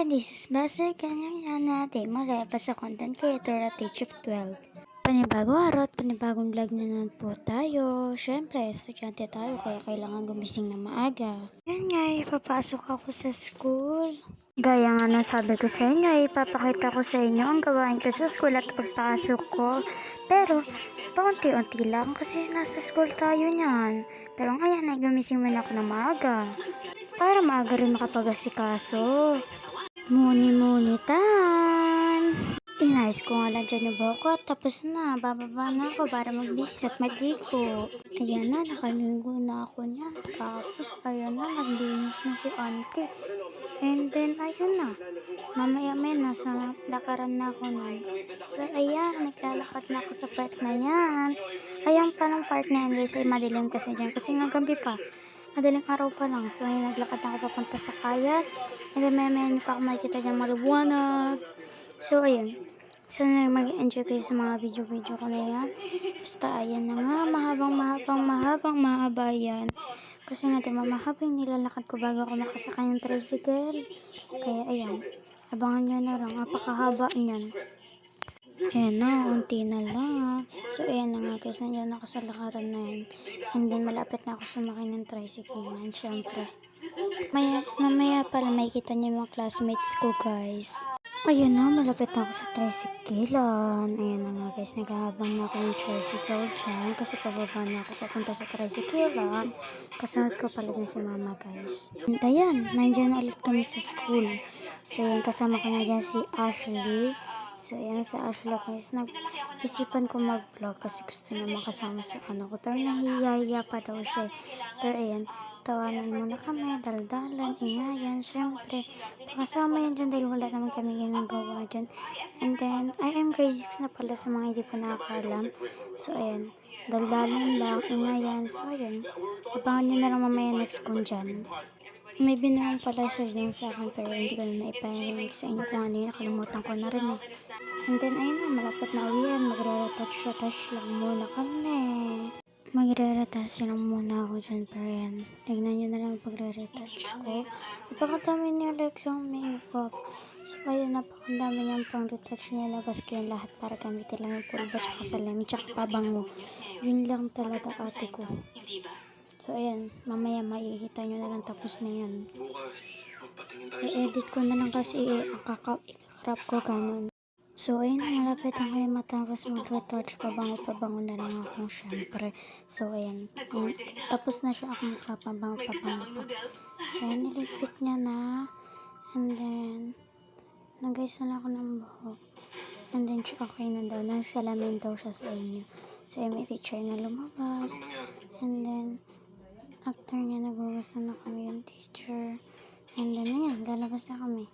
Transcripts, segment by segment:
everyone, this is Basa. Ganyan natin mula sa content creator at age of 12. Panibagong araw at panibagong vlog na naman po tayo. Siyempre, estudyante tayo kaya kailangan gumising na maaga. Yan nga, ipapasok ako sa school. Gaya nga na sabi ko sa inyo, ipapakita ko sa inyo ang gawain ko sa school at pagpasok ko. Pero, paunti-unti lang kasi nasa school tayo niyan. Pero ngayon ay gumising man ako na maaga. Para maaga rin makapagasikaso. Muni-muni time! Inayos ko nga lang dyan yung buhok ko. Tapos na, bababa na ako para magbihis at maligo. Ayan na, nakaligo na ako niyan. Tapos, ayan na, nagbihis na si auntie. And then, ayun na. Mamaya-maya nasa lakaran na ako nun. So, ayan, naglalakad na ako sa park na yan. Ayan palang park na yan guys, ay madilim kasi dyan. Kasi nga gabi pa. Madaling araw pa lang. So, ayun, naglakad na ako papunta sa kaya. And then, may nyo pa ako makikita dyan maliwanag. So, ayun. Sana mag-enjoy kayo sa mga video-video ko na yan. Basta, ayan na nga. Mahabang mahaba yan. Kasi nga, diba, mahabang nilalakad ko bago ako makasakay ng tricycle. Kaya, ayan. Abangan nyo na lang. Napakahaba niyan. Ayan na, unti na lang. So, ayan na nga guys, nandiyan ako sa lakaran na yan. And then, malapit na ako sumakay ng tricycle na yan, syempre. Mamaya pala makikita niyo yung mga classmates ko guys. Ayan na, malapit na ako sa tricyclean. Ayan na nga guys, naghahabang na ako ng tricycle dyan. Kasi pababa na ako papunta sa tricyclean. Kasunod ko pala dyan si mama guys. And ayan, nandiyan na ulit kami sa school. So, ayan, kasama ko na dyan si Ashley. So, ayan sa Ashley guys, nag-isipan ko mag-vlog kasi gusto niya makasama sa ano ko. Pero nahihiya pa daw siya. Pero ayan, tawanan muna kami, daldalan, ingayan, syempre. Pakasama yan dyan dahil wala naman kami ginagawa dyan. And then, I am grade 6 na pala sa mga hindi po nakakalam. So, ayan, daldalan lang, ingayan. So, ayan, abangan nyo na lang mamaya next kong dyan. May binanong pala siya dyan sa akin pero hindi ko na naiparinig sa inyo kung ano yun. Nakalimutan ko na rin eh. And then ayun na, malapit na uwian. Magre-retouch lang muna kami. Magre-retouch lang muna ako dyan pero yan. Tignan nyo na lang yung pagre-retouch ko. Napakadami niya like sa makeup. So ayun, napakadami niyang pang retouch niya. Labas ko yung lahat para gamitin lang yung pulbo tsaka salamin tsaka pabango. Yun lang talaga ate ko. So, ayan. Mamaya makikita nyo na lang tapos na yan. I-edit ko na lang kasi ikakrap ko ganun. So, ayun. Malapit ang kayo matapos mag-retouch. Pabango na lang ako syempre. So, ayan. Tapos na siya akong papabango pa. So, ayan. Niligpit niya na. And then, nag-ayos na ako ng buhok. And then, okay na daw. Nagsalamin daw siya sa inyo. So, may teacher na lumabas. And then, after niya, nagugas na kami yung teacher. And then, ayan, lalabas na kami.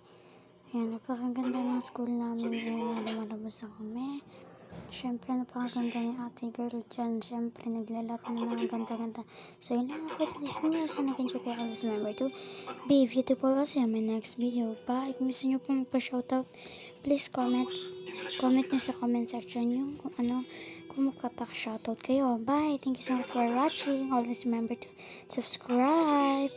Ayan, napakaganda ng school namin. Ayan, lumalabas na kami. Siyempre, napakaganda ni ate girl dyan. Siyempre, naglalaro na mga ganda-ganda. So, yun lang ako for this video. Sana nag-enjoy kayo. Always remember to be beautiful. I'll see you in my next video. Bye! Kung gusto nyo pong pa-shoutout, please comment nyo sa comment section yung kung ano, kung magpapaka-shoutout kayo. Bye! Thank you so much for watching. Always remember to subscribe.